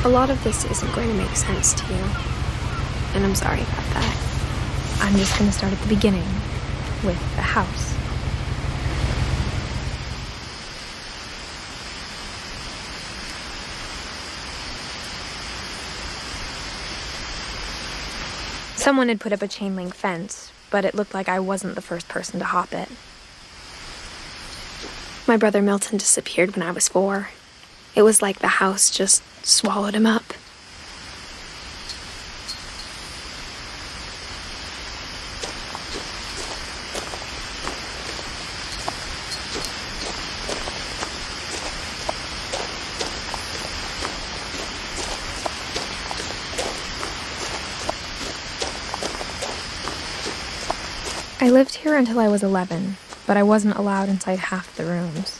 A lot of this isn't going to make sense to you, and I'm sorry about that. I'm just going to start at the beginning, with the house. Someone had put up a chain-link fence, but it looked like I wasn't the first person to hop it. My brother Milton disappeared when I was 4. It was like the house just swallowed him up. I lived here until I was 11, but I wasn't allowed inside half the rooms.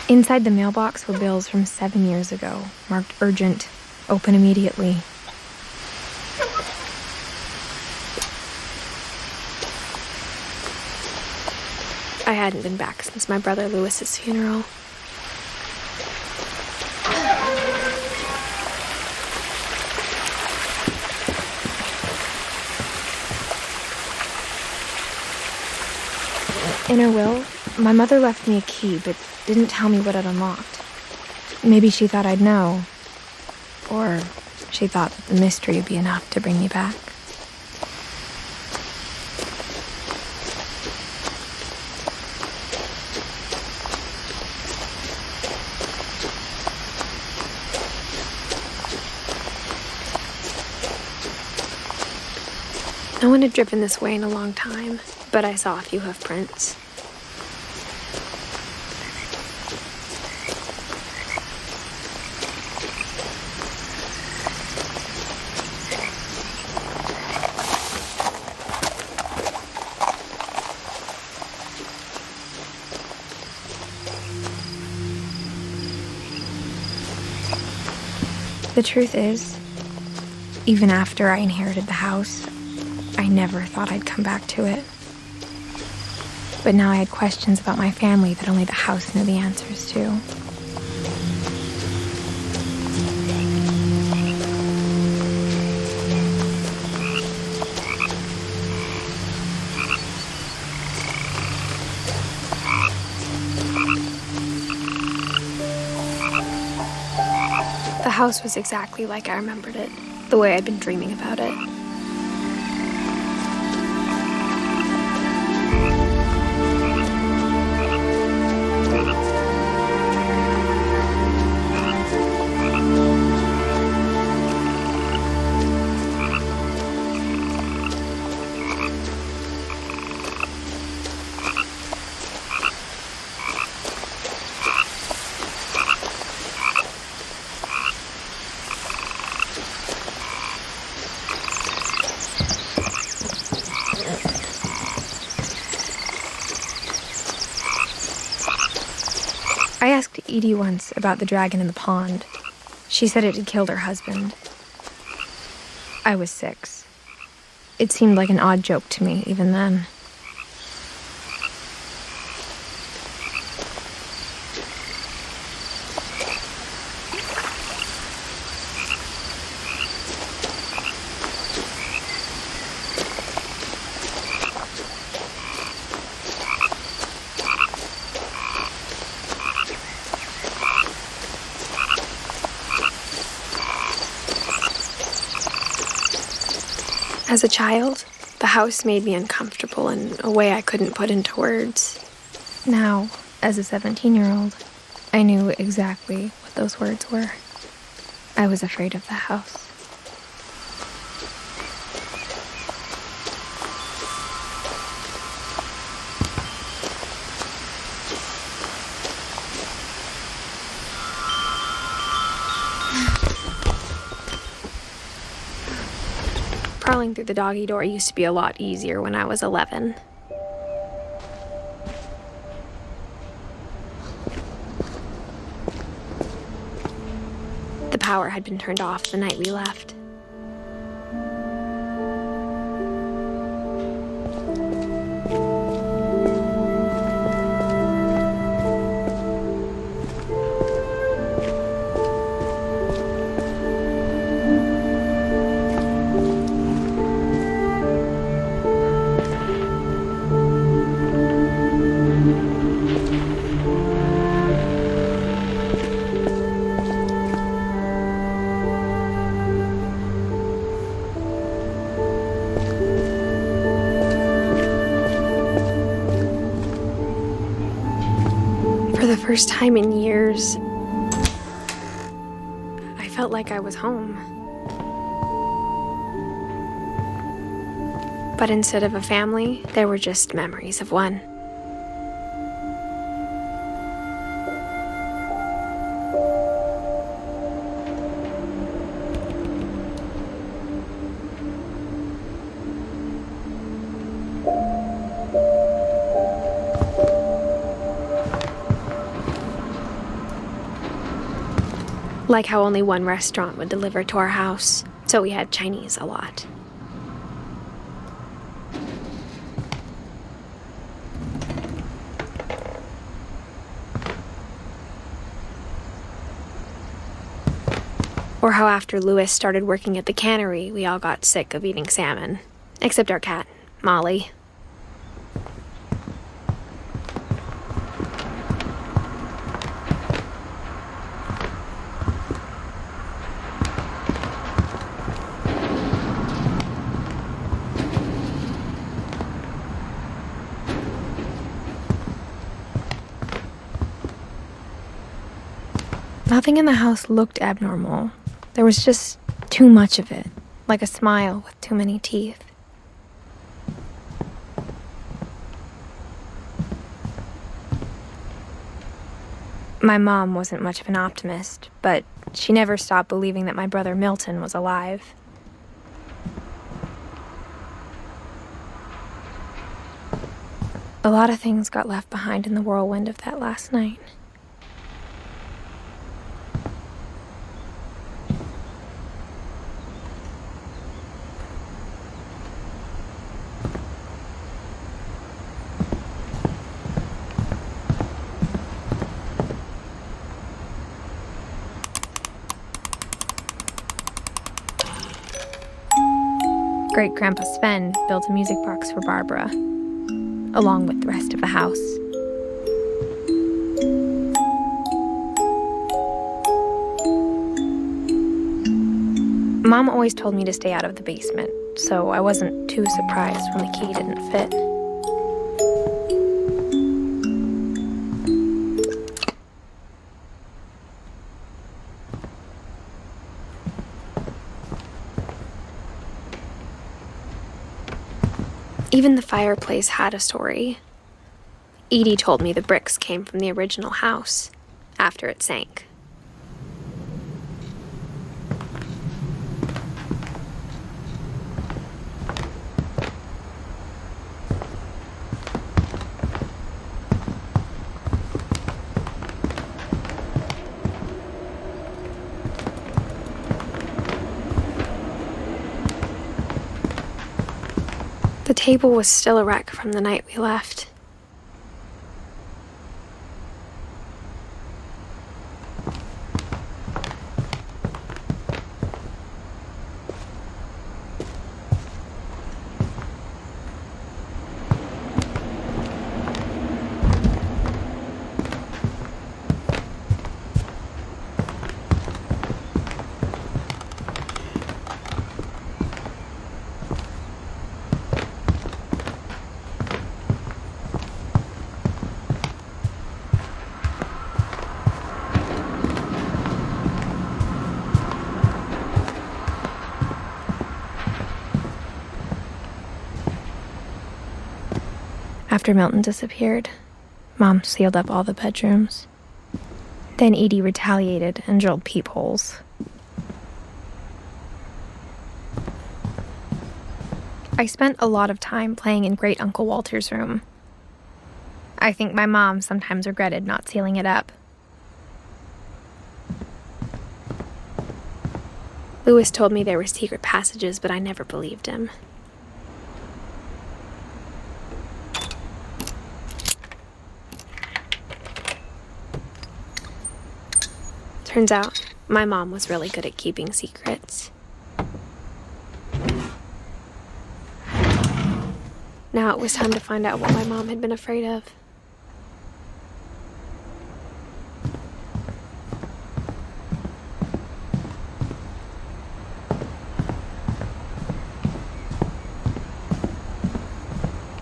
Inside the mailbox were bills from 7 years ago, marked urgent, open immediately. I hadn't been back since my brother Lewis's funeral. In her will, my mother left me a key, but didn't tell me what it unlocked. Maybe she thought I'd know. Or she thought that the mystery would be enough to bring me back. No one had driven this way in a long time, but I saw a few hoof prints. The truth is, even after I inherited the house, I never thought I'd come back to it. But now I had questions about my family that only the house knew the answers to. The house was exactly like I remembered it, the way I'd been dreaming about it. I asked Edie once about the dragon in the pond. She said it had killed her husband. I was 6. It seemed like an odd joke to me, even then. As a child, the house made me uncomfortable in a way I couldn't put into words. Now, as a 17-year-old, I knew exactly what those words were. I was afraid of the house. Crawling through the doggy door used to be a lot easier when I was 11. The power had been turned off the night we left. first time in years, I felt like I was home. But instead of a family, there were just memories of one. Like how only one restaurant would deliver to our house, so we had Chinese a lot. Or how after Louis started working at the cannery, we all got sick of eating salmon. Except our cat, Molly. Nothing in the house looked abnormal. There was just too much of it, like a smile with too many teeth. My mom wasn't much of an optimist, but she never stopped believing that my brother Milton was alive. A lot of things got left behind in the whirlwind of that last night. Great-Grandpa Sven built a music box for Barbara, along with the rest of the house. Mom always told me to stay out of the basement, so I wasn't too surprised when the key didn't fit. Even the fireplace had a story. Edie told me the bricks came from the original house, after it sank. The table was still a wreck from the night we left. After Milton disappeared, Mom sealed up all the bedrooms. Then Edie retaliated and drilled peepholes. I spent a lot of time playing in Great Uncle Walter's room. I think my mom sometimes regretted not sealing it up. Louis told me there were secret passages, but I never believed him. Turns out, my mom was really good at keeping secrets. Now it was time to find out what my mom had been afraid of.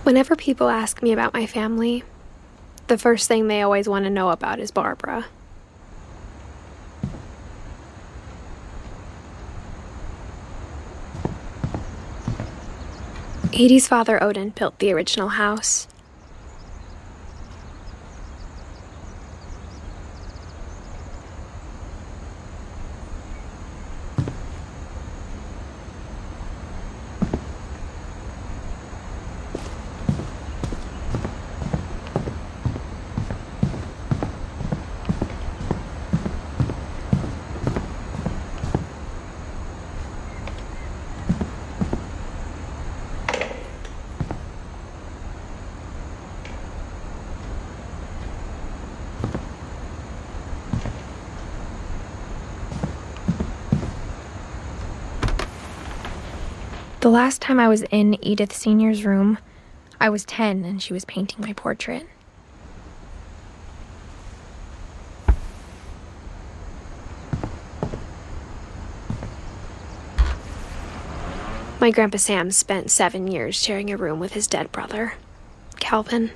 Whenever people ask me about my family, The first thing they always want to know about is Barbara. Edie's father, Odin, built the original house. The last time I was in Edith Sr.'s room, I was 10 and she was painting my portrait. My Grandpa Sam spent 7 years sharing a room with his dead brother, Calvin.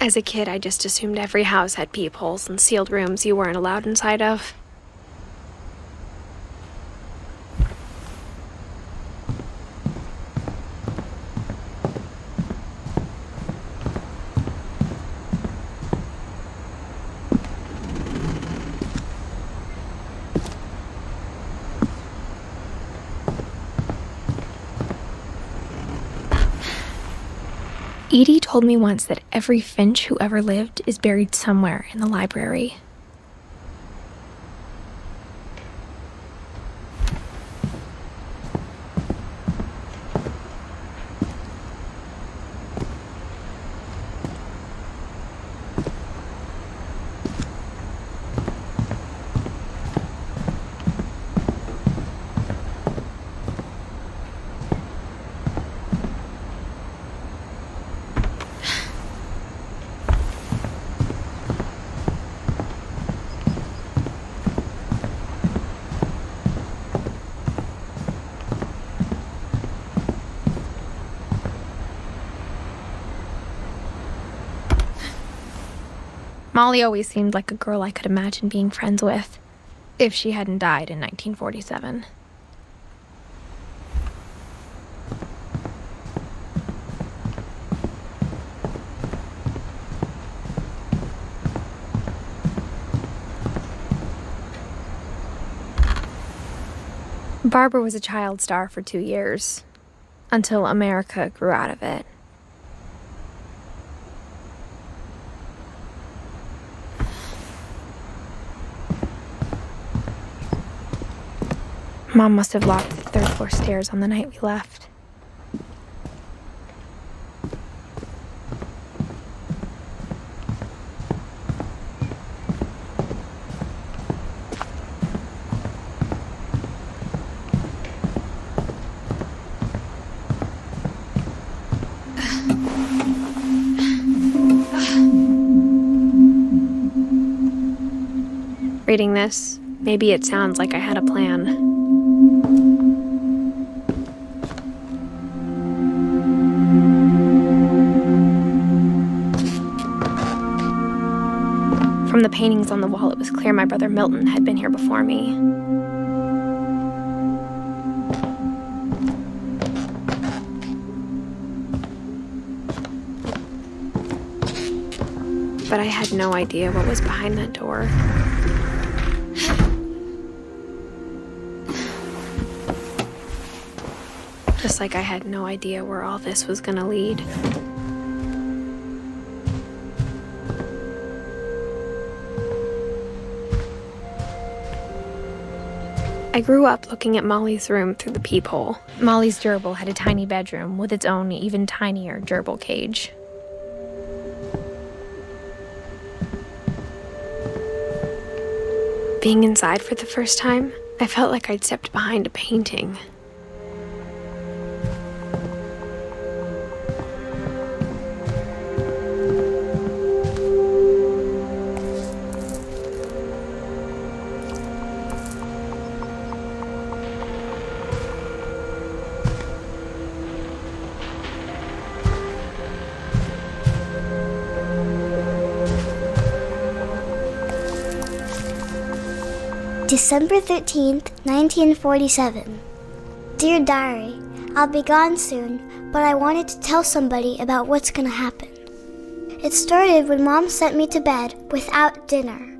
As a kid, I just assumed every house had peepholes and sealed rooms you weren't allowed inside of. Edie told me once that every Finch who ever lived is buried somewhere in the library. Molly always seemed like a girl I could imagine being friends with, if she hadn't died in 1947. Barbara was a child star for 2 years, until America grew out of it. Mom must have locked the third-floor stairs on the night we left. Reading this, maybe it sounds like I had a plan. From the paintings on the wall, it was clear my brother Milton had been here before me. But I had no idea what was behind that door. Just like I had no idea where all this was gonna lead. I grew up looking at Molly's room through the peephole. Molly's gerbil had a tiny bedroom with its own even tinier gerbil cage. Being inside for the first time, I felt like I'd stepped behind a painting. December 13th, 1947. Dear Diary, I'll be gone soon, but I wanted to tell somebody about what's gonna happen. It started when Mom sent me to bed without dinner.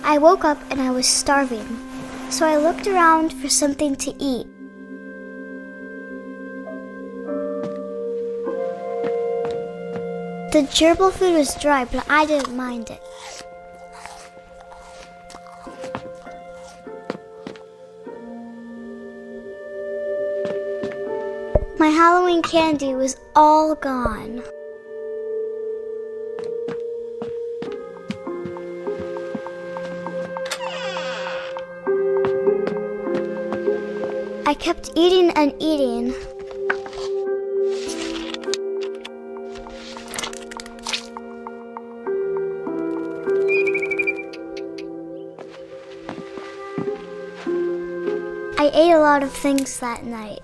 I woke up and I was starving, so I looked around for something to eat. The gerbil food was dry, but I didn't mind it. My Halloween candy was all gone. I kept eating and eating. I ate a lot of things that night.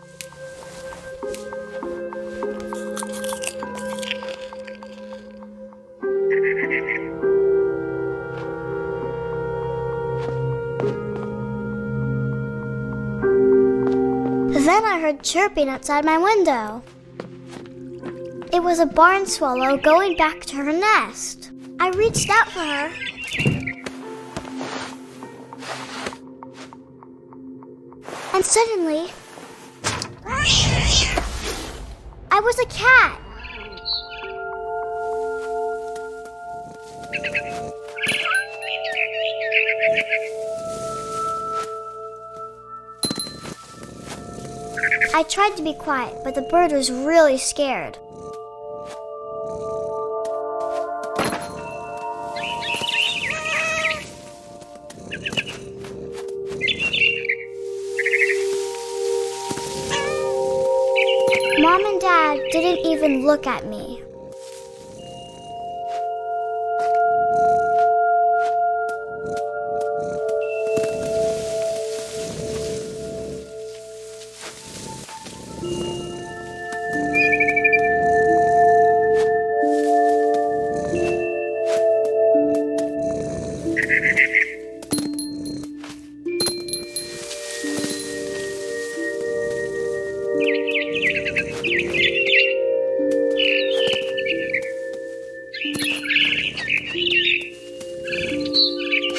Then I heard chirping outside my window. It was a barn swallow going back to her nest. I reached out for her. And suddenly, I was a cat. I tried to be quiet, but the bird was really scared. Mom and Dad didn't even look at me.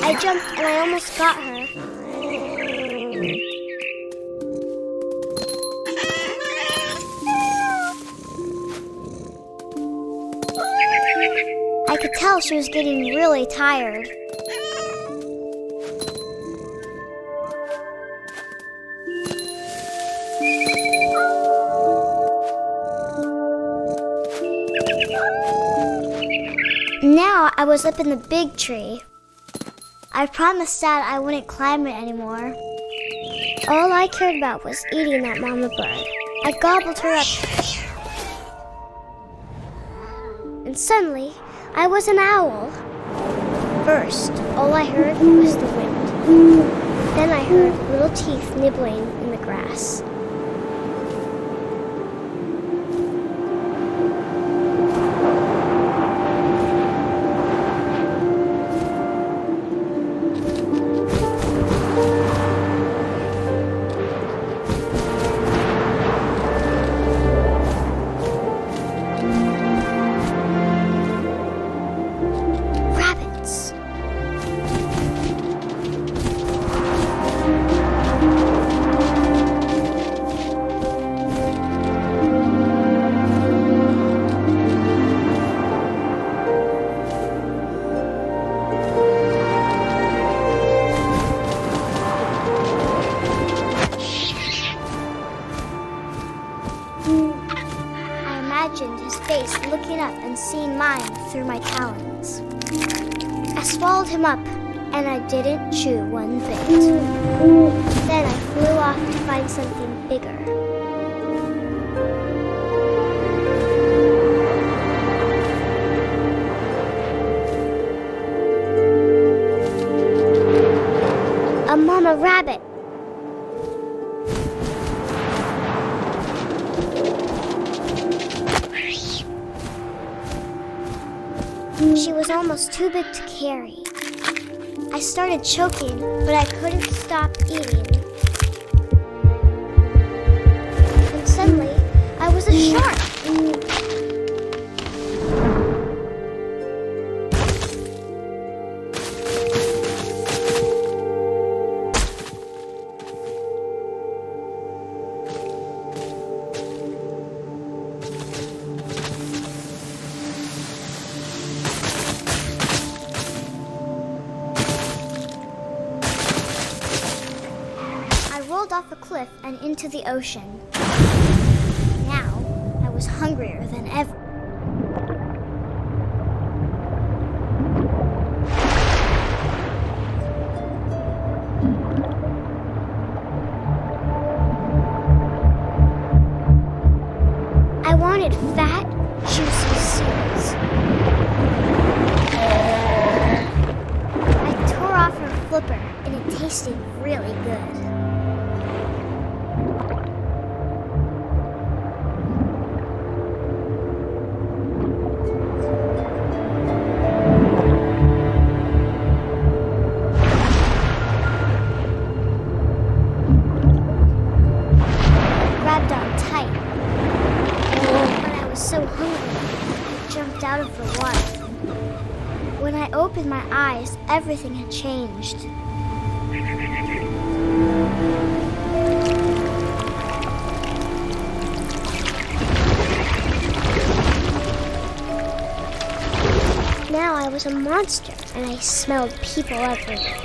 I jumped and I almost got her. I could tell she was getting really tired. Now I was up in the big tree. I promised Dad I wouldn't climb it anymore. All I cared about was eating that mama bird. I gobbled her up. And suddenly, I was an owl. First, all I heard was the wind. Then I heard little teeth nibbling in the grass. His face looking up and seeing mine through my talons. I swallowed him up, and I didn't chew one bit. Then I flew off to find something bigger. A mama rabbit. She was almost too big to carry. I started choking, but I couldn't stop eating. And suddenly, I was a shark. Off a cliff and into the ocean. Now, I was hungrier than ever. I wanted fat, juicy seals. I tore off her flipper, and it tasted really good. Opened my eyes, everything had changed. Now I was a monster, and I smelled people everywhere.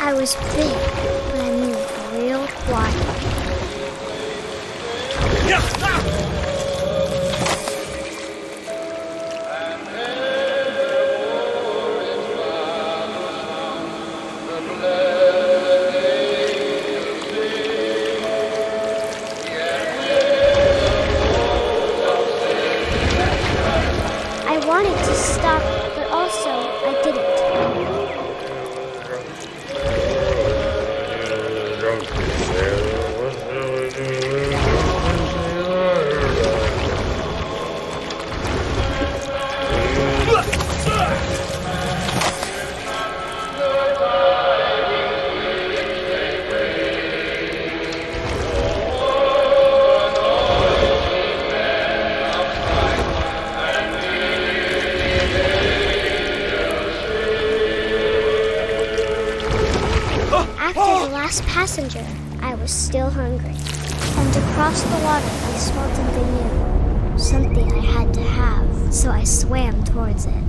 I was big, but I moved real quiet. wanted to stop, but also I didn't. After the last passenger, I was still hungry. And across the water, I smelled something new. Something I had to have, so I swam towards it.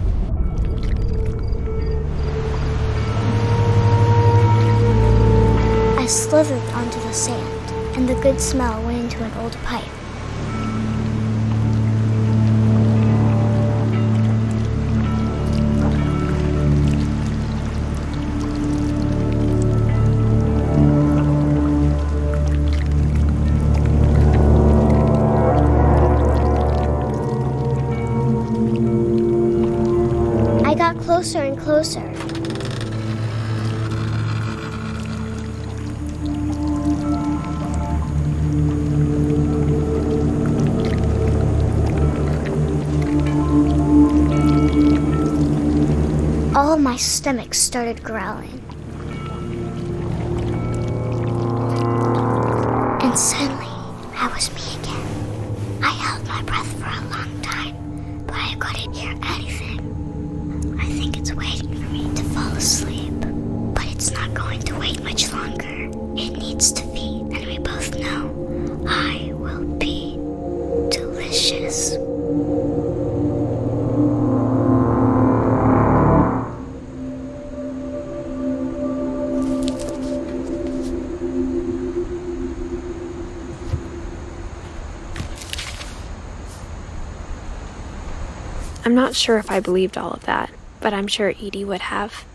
I slithered onto the sand, and the good smell went into an old pipe. I got closer and closer. All of my stomach started growling. And suddenly, I was me again. I held my breath for a long time, but I couldn't hear anything. I think it's waiting for me to fall asleep, but it's not going to wait much longer. It needs to feed, and we both know I will be delicious. I'm not sure if I believed all of that, but I'm sure Edie would have.